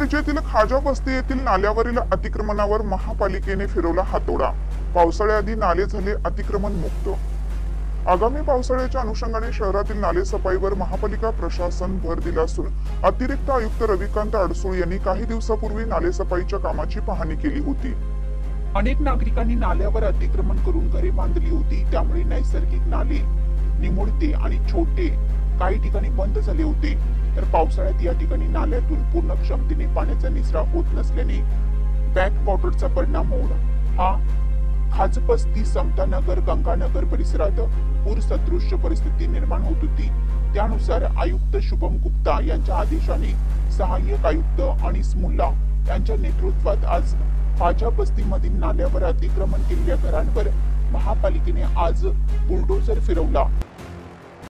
मिरजेतील खाजा बस्ती येथील नाल्यावरील अतिक्रमणावर महापालिकेने फिरवला हातोडा। पावसाळ्याआधी नाले झाले अतिक्रमण मुक्त। आगामी पावसाळ्याच्या अनुषंगाने शहरातील नाले सफाईवर महापालिका प्रशासन भर दिला असून अतिरिक्त आयुक्त रविकांत अडसूळ यांनी काही दिवसापूर्वी नाले सफाईच्या कामाची पाहणी केली होती। अनेक नागरिकांनी नाल्यावर अतिक्रमण करून घरे बांधली होती, त्यामुळे नैसर्गिक नाले निमुळते आणि छोटे काही ठिकाणी बंद झाले होते। तर पावसाळ्यात या ठिकाणी नाल्यातून पूर्ण क्षमतेने पाण्याचा निचरा होत नसल्याने बॅकवॉटरचा परिणाम होऊन हा खाजबस्ती, समतानगर, गंगानगर परिसरात पूर सदृश्य परिस्थिती निर्माण होत होती। त्यानुसार आयुक्त शुभम गुप्ता यांच्या आदेशाने सहाय्यक आयुक्त अनिस मुल्ला यांच्या नेतृत्वात आज खाजा बस्तीमधील नाल्यावर अतिक्रमण केलेल्या घरांवर महापालिकेने आज बुलडोझर फिरवला।